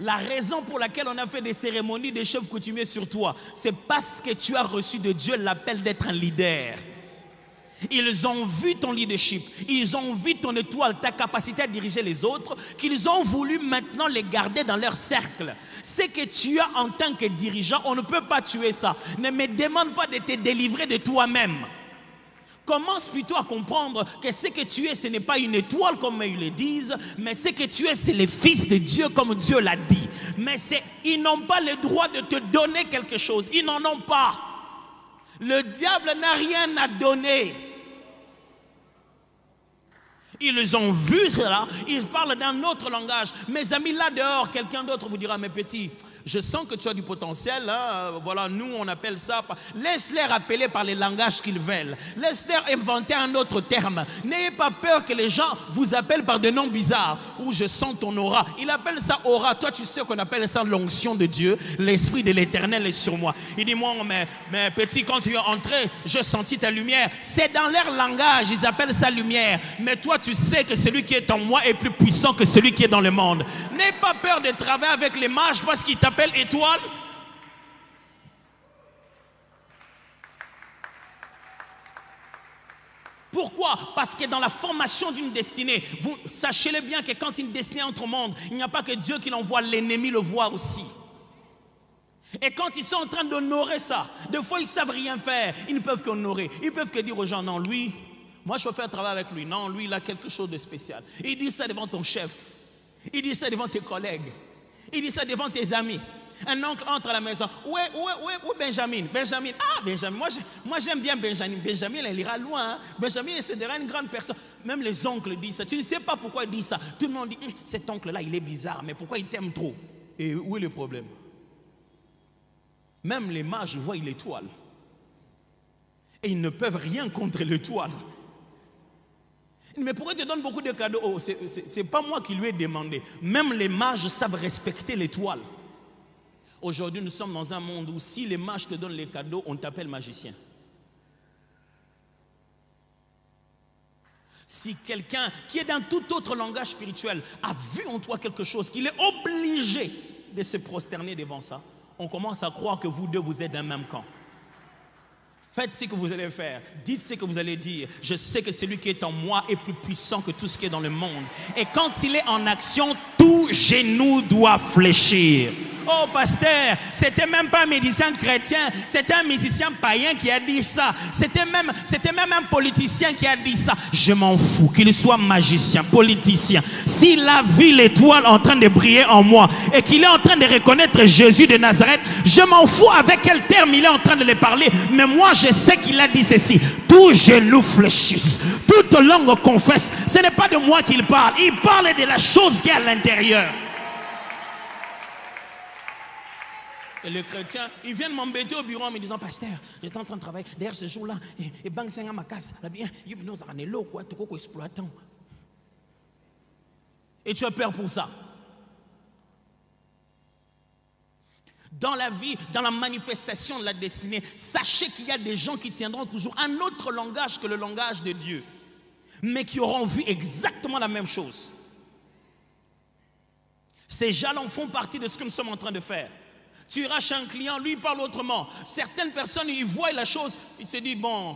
La raison pour laquelle on a fait des cérémonies des chefs coutumiers sur toi, c'est parce que tu as reçu de Dieu l'appel d'être un leader. Ils ont vu ton leadership, ils ont vu ton étoile, ta capacité à diriger les autres, qu'ils ont voulu maintenant les garder dans leur cercle. Ce que tu as en tant que dirigeant, on ne peut pas tuer ça. Ne me demande pas de te délivrer de toi-même. Commence plutôt à comprendre que ce que tu es, ce n'est pas une étoile comme ils le disent, mais ce que tu es, c'est le Fils de Dieu comme Dieu l'a dit. Mais ils n'ont pas le droit de te donner quelque chose. Ils n'en ont pas. Le diable n'a rien à donner. Ils ont vu cela, ils parlent d'un autre langage. Mes amis, là dehors, quelqu'un d'autre vous dira, mais petit, Je sens que tu as du potentiel. Hein? Voilà, nous, on appelle ça. Laisse-les appeler par les langages qu'ils veulent. Laisse-les inventer un autre terme. N'ayez pas peur que les gens vous appellent par des noms bizarres. Ou je sens ton aura. Il appelle ça aura. Toi, tu sais qu'on appelle ça l'onction de Dieu. L'Esprit de l'Éternel est sur moi. Il dit, moi, mais petit, quand tu es entré, je sentis ta lumière. C'est dans leur langage, ils appellent ça lumière. Mais toi, tu sais que celui qui est en moi est plus puissant que celui qui est dans le monde. N'aie pas peur de travailler avec les mages parce qu'ils t'appellent étoile. Pourquoi? Parce que dans la formation d'une destinée, vous sachez-le bien que quand une destinée entre au monde, il n'y a pas que Dieu qui l'envoie, l'ennemi le voit aussi. Et quand ils sont en train d'honorer ça, des fois ils ne savent rien faire, ils ne peuvent qu'honorer. Ils peuvent que dire aux gens, non, lui, moi je veux faire travailler avec lui. Non, lui il a quelque chose de spécial. Il dit ça devant ton chef. Il dit ça devant tes collègues. Il dit ça devant tes amis. Un oncle entre à la maison. Où est Benjamin? Benjamin. Ah, Benjamin. Moi j'aime bien Benjamin. Benjamin, il ira loin. Hein? Benjamin, c'est déjà une grande personne. Même les oncles disent ça. Tu ne sais pas pourquoi ils disent ça. Tout le monde dit, cet oncle-là, il est bizarre. Mais pourquoi il t'aime trop? Et où est le problème? Même les mages voient l'étoile. Et ils ne peuvent rien contre l'étoile. Mais pourquoi il te donne beaucoup de cadeaux? Oh, c'est pas moi qui lui ai demandé. Même les mages savent respecter l'étoile. Aujourd'hui, nous sommes dans un monde où si les mages te donnent les cadeaux, on t'appelle magicien. Si quelqu'un qui est dans tout autre langage spirituel a vu en toi quelque chose, qu'il est obligé de se prosterner devant ça, on commence à croire que vous deux, vous êtes d'un même camp. Faites ce que vous allez faire, dites ce que vous allez dire. Je sais que celui qui est en moi est plus puissant que tout ce qui est dans le monde. Et quand il est en action, tout genou doit fléchir. Oh pasteur, c'était même pas un médecin chrétien, c'était un musicien païen qui a dit ça. C'était même un politicien qui a dit ça. Je m'en fous, qu'il soit magicien, politicien. S'il a vu l'étoile en train de briller en moi et qu'il est en train de reconnaître Jésus de Nazareth, je m'en fous avec quel terme il est en train de le parler. Mais moi je sais qu'il a dit ceci. Tout genou fléchisse, toute langue confesse. Ce n'est pas de moi qu'il parle, il parle de la chose qui est à l'intérieur. Et les chrétiens, ils viennent m'embêter au bureau en me disant, pasteur, j'étais en train de travailler. D'ailleurs, ce jour-là, et bang, c'est à ma casse. Et tu as peur pour ça. Dans la vie, dans la manifestation de la destinée, sachez qu'il y a des gens qui tiendront toujours un autre langage que le langage de Dieu, mais qui auront vu exactement la même chose. Ces jalons font partie de ce que nous sommes en train de faire. Tu iras chez un client, lui il parle autrement. Certaines personnes, ils voient la chose, ils se disent, bon,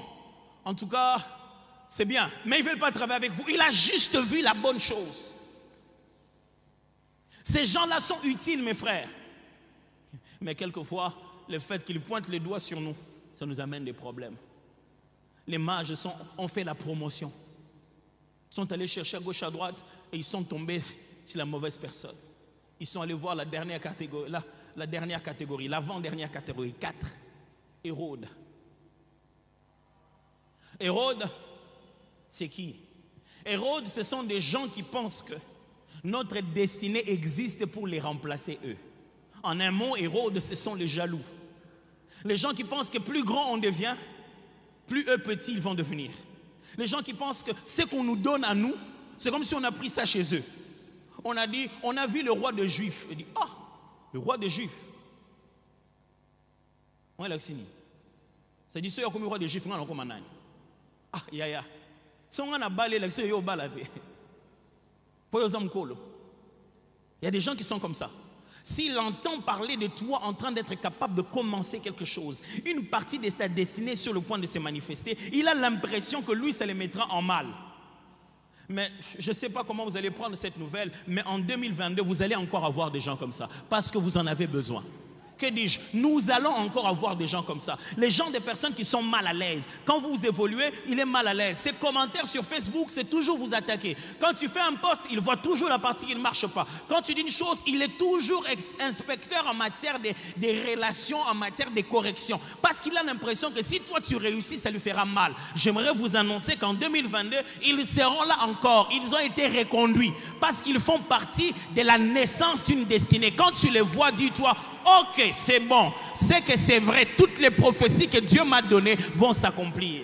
en tout cas, c'est bien. Mais ils ne veulent pas travailler avec vous. Il a juste vu la bonne chose. Ces gens-là sont utiles, mes frères. Mais quelquefois, le fait qu'ils pointent les doigts sur nous, ça nous amène des problèmes. Les mages ont fait la promotion. Ils sont allés chercher à gauche, à droite, et ils sont tombés sur la mauvaise personne. Ils sont allés voir la dernière catégorie, l'avant-dernière catégorie, 4, Hérode. Hérode, c'est qui? Hérode, ce sont des gens qui pensent que notre destinée existe pour les remplacer eux. En un mot, Hérode, ce sont les jaloux. Les gens qui pensent que plus grand on devient, plus eux petits ils vont devenir. Les gens qui pensent que ce qu'on nous donne à nous, c'est comme si on a pris ça chez eux. On a dit, on a vu le roi des Juifs. Il dit, ah, le roi des Juifs. On est signé. Ça dit, c'est comme le roi des Juifs, on a comme un âne. Ah, ya. Si on a balé, c'est yo balade. Il y a des gens qui sont comme ça. S'il entend parler de toi en train d'être capable de commencer quelque chose, une partie de ta destinée sur le point de se manifester, il a l'impression que lui, ça les mettra en mal. Mais je ne sais pas comment vous allez prendre cette nouvelle, mais en 2022, vous allez encore avoir des gens comme ça, parce que vous en avez besoin. Que dis-je? Nous allons encore avoir des gens comme ça. Les gens, des personnes qui sont mal à l'aise. Quand vous évoluez, il est mal à l'aise. Ses commentaires sur Facebook, c'est toujours vous attaquer. Quand tu fais un post, il voit toujours la partie qui ne marche pas. Quand tu dis une chose, il est toujours inspecteur en matière des relations, en matière de corrections. Parce qu'il a l'impression que si toi tu réussis, ça lui fera mal. J'aimerais vous annoncer qu'en 2022, ils seront là encore. Ils ont été reconduits. parce qu'ils font partie de la naissance d'une destinée. Quand tu les vois, dis-toi, ok, c'est bon, c'est que c'est vrai, toutes les prophéties que Dieu m'a données vont s'accomplir.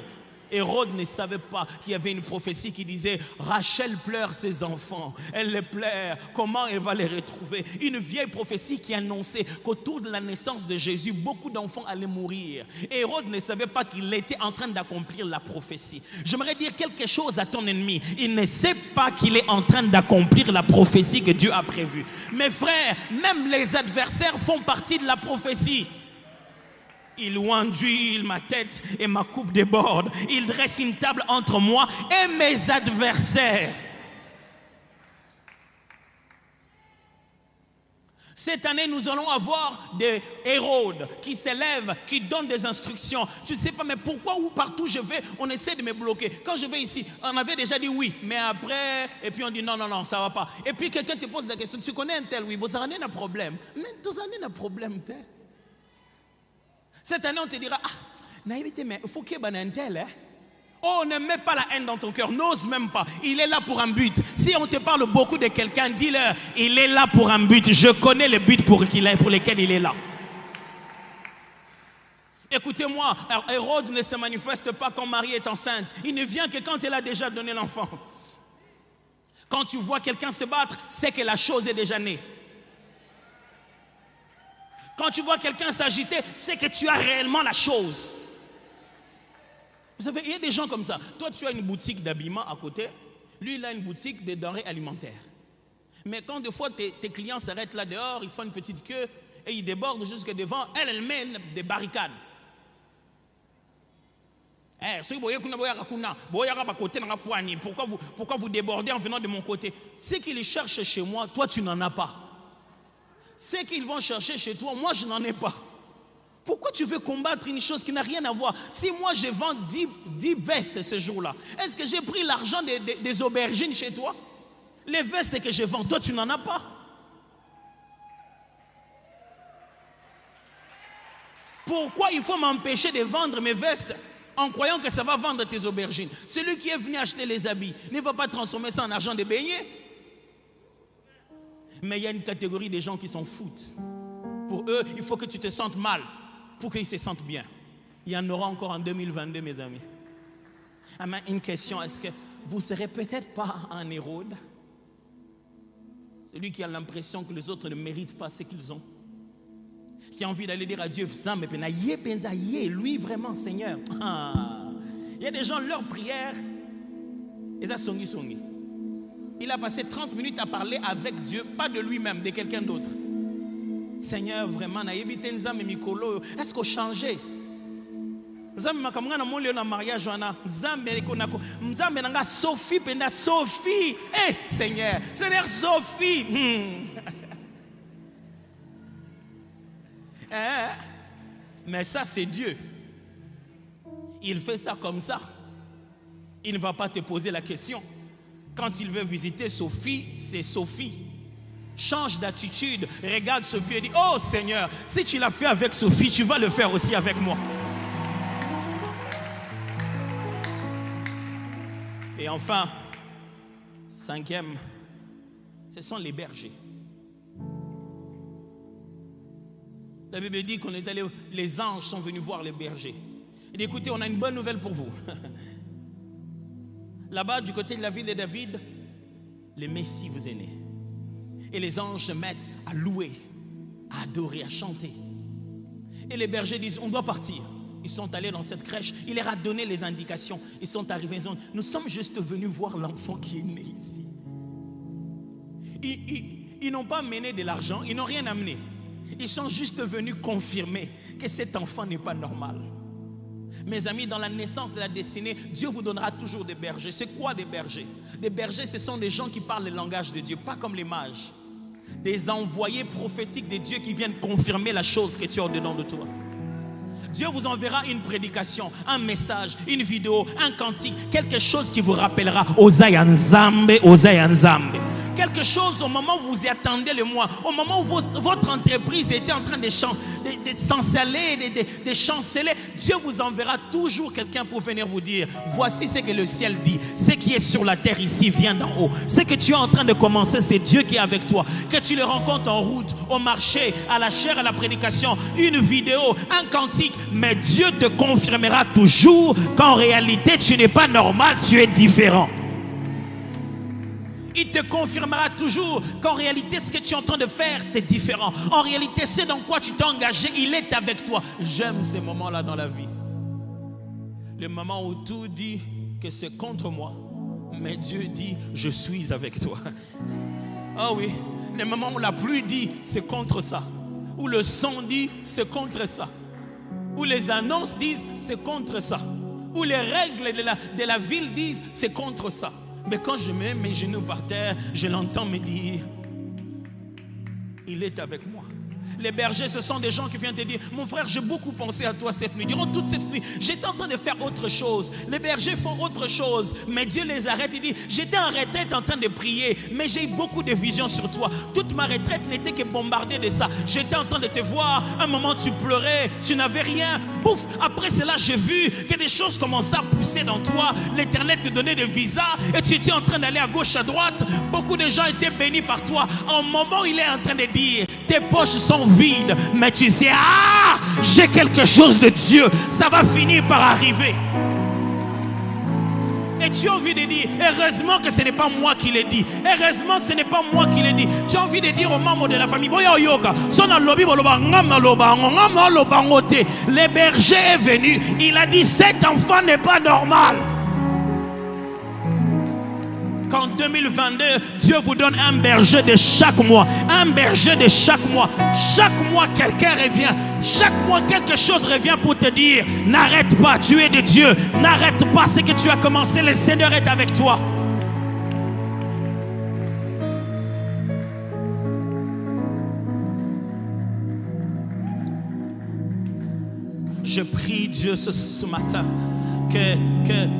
Hérode ne savait pas qu'il y avait une prophétie qui disait Rachel pleure ses enfants, elle les pleure, comment elle va les retrouver? Une vieille prophétie qui annonçait qu'autour de la naissance de Jésus, beaucoup d'enfants allaient mourir. Hérode ne savait pas qu'il était en train d'accomplir la prophétie. J'aimerais dire quelque chose à ton ennemi. Il ne sait pas qu'il est en train d'accomplir la prophétie que Dieu a prévue. Mes frères, même les adversaires font partie de la prophétie. Il oint d'huile ma tête et ma coupe déborde. Il dresse une table entre moi et mes adversaires. Cette année, nous allons avoir des Hérodes qui s'élèvent, qui donnent des instructions. Tu ne sais pas, mais pourquoi où partout je vais, on essaie de me bloquer. Quand je vais ici, on avait déjà dit oui, mais après, et puis on dit non, non, non, ça ne va pas. Et puis quelqu'un te pose la question, tu connais un tel? Oui, vous avez un problème. Mais vous avez un problème, tel. Cette année, on te dira, ah, mais il faut qu'il y ait un tel. Hein? Oh, ne mets pas la haine dans ton cœur, n'ose même pas. Il est là pour un but. Si on te parle beaucoup de quelqu'un, dis-leur, il est là pour un but. Je connais le but pour lequel il est là. Écoutez-moi, Hérode ne se manifeste pas quand Marie est enceinte. Il ne vient que quand elle a déjà donné l'enfant. Quand tu vois quelqu'un se battre, c'est que la chose est déjà née. Quand tu vois quelqu'un s'agiter, c'est que tu as réellement la chose. Vous savez, il y a des gens comme ça. Toi, tu as une boutique d'habillement à côté. Lui, il a une boutique de denrées alimentaires. Mais quand des fois, tes clients s'arrêtent là dehors, ils font une petite queue et ils débordent jusque devant, elle mène des barricades. Pourquoi vous débordez en venant de mon côté? Ce qu'ils cherchent chez moi, toi, tu n'en as pas. Ce qu'ils vont chercher chez toi, moi je n'en ai pas. Pourquoi tu veux combattre une chose qui n'a rien à voir? Si moi je vends 10 vestes ce jour-là, est-ce que j'ai pris l'argent des aubergines chez toi? Les vestes que je vends, toi tu n'en as pas. Pourquoi il faut m'empêcher de vendre mes vestes en croyant que ça va vendre tes aubergines? Celui qui est venu acheter les habits ne va pas transformer ça en argent de beignet. Mais il y a une catégorie de gens qui s'en foutent. Pour eux, il faut que tu te sentes mal pour qu'ils se sentent bien. Il y en aura encore en 2022, mes amis. Une question, est-ce que vous ne serez peut-être pas un Hérode? Celui qui a l'impression que les autres ne méritent pas ce qu'ils ont. Qui a envie d'aller dire à Dieu, lui vraiment Seigneur. Il y a des gens, leur prière, ils ont songi. Il a passé 30 minutes à parler avec Dieu, pas de lui-même, de quelqu'un d'autre. Seigneur, vraiment, est-ce qu'on changeait? Sophie, Seigneur, Sophie. Mais ça, c'est Dieu. Il fait ça comme ça. Il ne va pas te poser la question. Quand il veut visiter Sophie, c'est Sophie. Change d'attitude, regarde Sophie et dit, oh Seigneur, si tu l'as fait avec Sophie, tu vas le faire aussi avec moi. Et enfin, cinquième, ce sont les bergers. La Bible dit qu'on est allé, les anges sont venus voir les bergers. Il dit, écoutez, on a une bonne nouvelle pour vous. Là-bas, du côté de la ville de David, le Messie vous est né. Et les anges se mettent à louer, à adorer, à chanter. Et les bergers disent, on doit partir. Ils sont allés dans cette crèche, il leur a donné les indications. Ils sont arrivés, ils ont dit, nous sommes juste venus voir l'enfant qui est né ici. Ils n'ont pas mené de l'argent, ils n'ont rien amené. Ils sont juste venus confirmer que cet enfant n'est pas normal. Mes amis, dans la naissance de la destinée, Dieu vous donnera toujours des bergers. C'est quoi des bergers? Des bergers, ce sont des gens qui parlent le langage de Dieu, pas comme les mages. Des envoyés prophétiques de Dieu qui viennent confirmer la chose que tu as au-dedans de toi. Dieu vous enverra une prédication, un message, une vidéo, un cantique, quelque chose qui vous rappellera Osaï Nzambe, Osaï Nzambe. quelque chose au moment où vous y attendez le mois, au moment où votre entreprise était en train de s'enceler, de chanceler, Dieu vous enverra toujours quelqu'un pour venir vous dire, voici ce que le ciel dit, ce qui est sur la terre ici vient d'en haut. Ce que tu es en train de commencer, c'est Dieu qui est avec toi. Que tu le rencontres en route, au marché, à la chaire, à la prédication, une vidéo, un cantique, mais Dieu te confirmera toujours qu'en réalité tu n'es pas normal, tu es différent. Il te confirmera toujours qu'en réalité ce que tu es en train de faire c'est différent. En réalité c'est dans quoi tu t'es engagé, il est avec toi. J'aime ces moments-là dans la vie. Le moment où tout dit que c'est contre moi, mais Dieu dit je suis avec toi. Ah oui, le moment où la pluie dit c'est contre ça, où le son dit c'est contre ça, où les annonces disent c'est contre ça, où les règles de la ville disent c'est contre ça. Mais quand je mets mes genoux par terre, je l'entends me dire, il est avec moi. Les bergers, ce sont des gens qui viennent te dire, mon frère, j'ai beaucoup pensé à toi cette nuit. Durant toute cette nuit, j'étais en train de faire autre chose. Les bergers font autre chose, mais Dieu les arrête. Il dit, j'étais en retraite en train de prier, mais j'ai eu beaucoup de visions sur toi. Toute ma retraite n'était que bombardée de ça. J'étais en train de te voir. Un moment, tu pleurais, tu n'avais rien. Pouf, après cela, j'ai vu que des choses commençaient à pousser dans toi. L'Éternel te donnait des visas et tu étais en train d'aller à gauche, à droite. Beaucoup de gens étaient bénis par toi. En moment, il est en train de dire, tes poches sont vides, mais tu sais, ah, j'ai quelque chose de Dieu, ça va finir par arriver. Et tu as envie de dire, heureusement que ce n'est pas moi qui l'ai dit, heureusement ce n'est pas moi qui l'ai dit. Tu as envie de dire aux membres de la famille, le berger est venu, il a dit, cet enfant n'est pas normal. Qu'en 2022, Dieu vous donne un berger de chaque mois. Un berger de chaque mois. Chaque mois, quelqu'un revient. Chaque mois, quelque chose revient pour te dire, n'arrête pas, tu es de Dieu. N'arrête pas ce que tu as commencé, le Seigneur est avec toi. Je prie Dieu ce matin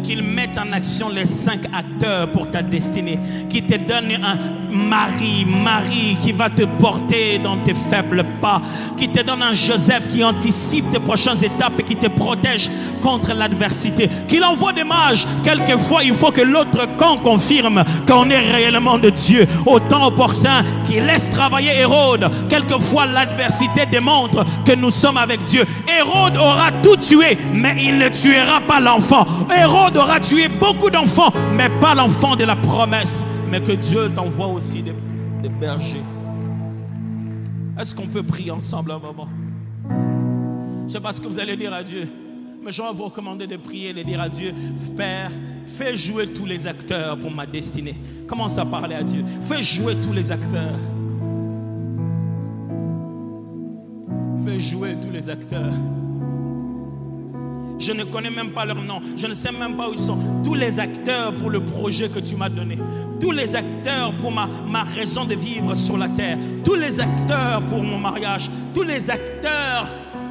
qu'il mette en action les 5 acteurs pour ta destinée, qui te donne un Marie qui va te porter dans tes faibles pas, qui te donne un Joseph qui anticipe tes prochaines étapes et qui te protège contre l'adversité, qu'il envoie des mages. Quelquefois il faut que l'autre camp confirme qu'on est réellement de Dieu au temps opportun, qu'il laisse travailler Hérode. Quelquefois l'adversité démontre que nous sommes avec Dieu. Hérode aura tout tué, mais il ne tuera pas l'enfant. Hérode aura tué beaucoup d'enfants, mais pas l'enfant de la promesse. Mais que Dieu t'envoie aussi des bergers. Est-ce qu'on peut prier ensemble un moment? Je ne sais pas ce que vous allez dire à Dieu, mais je vais vous recommander de prier et de dire à Dieu, Père, fais jouer tous les acteurs pour ma destinée. Commence à parler à Dieu. Fais jouer tous les acteurs. Fais jouer tous les acteurs. Je ne connais même pas leur nom. Je ne sais même pas où ils sont. Tous les acteurs pour le projet que tu m'as donné. Tous les acteurs pour ma raison de vivre sur la terre. Tous les acteurs pour mon mariage. Tous les acteurs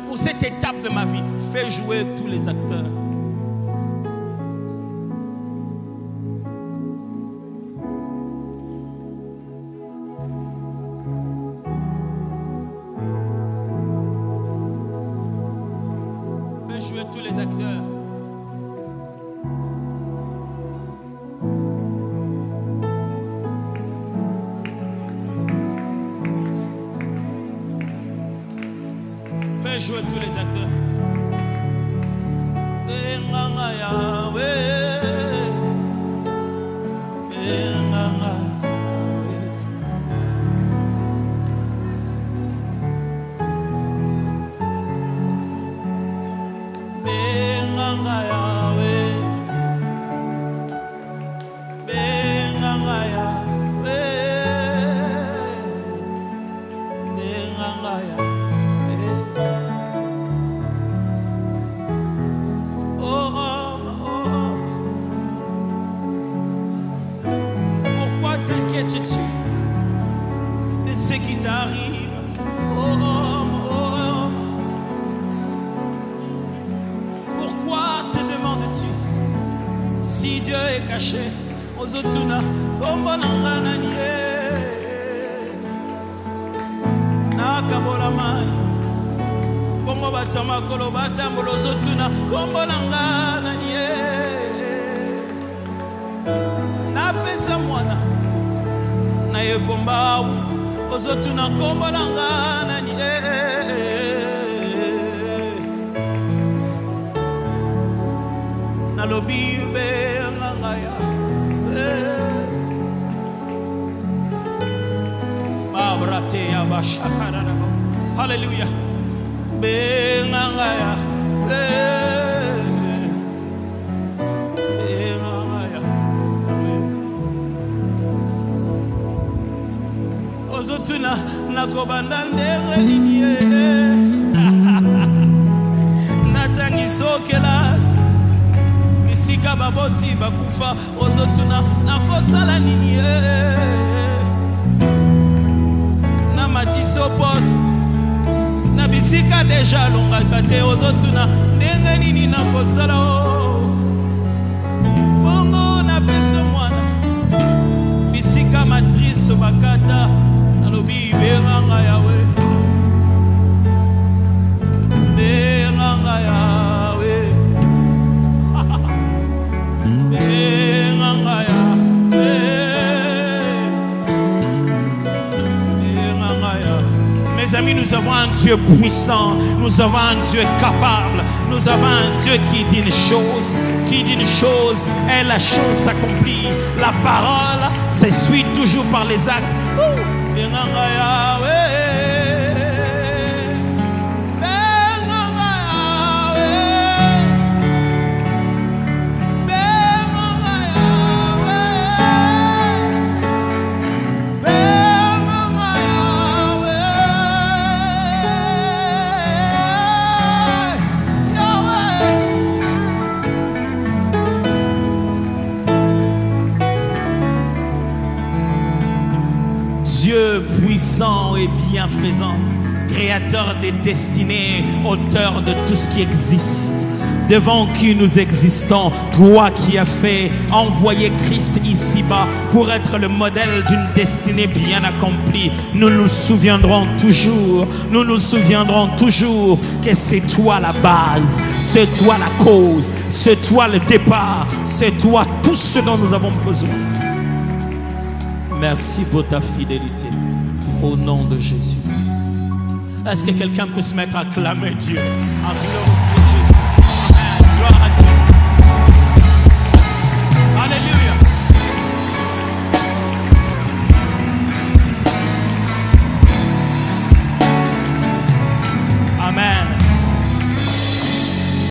pour cette étape de ma vie. Fais jouer tous les acteurs. Tous les acteurs. Fais jouer tous les acteurs. De ce qui t'arrive, pourquoi te demandes-tu si Dieu est caché aux Otuna, comme kabolamani bongo batamakolo batambola ozotuna kombo na nga nani ye napesa mwana na ye komba ozotuna kombo na nga nani ye nalobi be nganga ya babrate ya bashakara. Hallelujah. Be nganga ya ozotuna nakobanda ndenge nini natangisokelasi bisika baboti bakufa ozotuna nakosala nini na matiso poste na bisika deja longaka te ozotuna ndenge nini nakosala bongo napesa mwana bisika matrice bakata nalobi benganga yawe benganga yawe benganga yawe benganga yawe. Mes amis, nous avons un Dieu puissant, nous avons un Dieu capable, nous avons un Dieu qui dit une chose, et la chose s'accomplit. La parole s'essuie toujours par les actes. Dieu puissant et bienfaisant, créateur des destinées, auteur de tout ce qui existe, devant qui nous existons, toi qui as fait envoyer Christ ici-bas pour être le modèle d'une destinée bien accomplie, nous nous souviendrons toujours que c'est toi la base, c'est toi la cause, c'est toi le départ, c'est toi tout ce dont nous avons besoin. Merci pour ta fidélité, au nom de Jésus. Est-ce que quelqu'un peut se mettre à acclamer Dieu, à glorifier Jésus? Amen. Gloire à Dieu.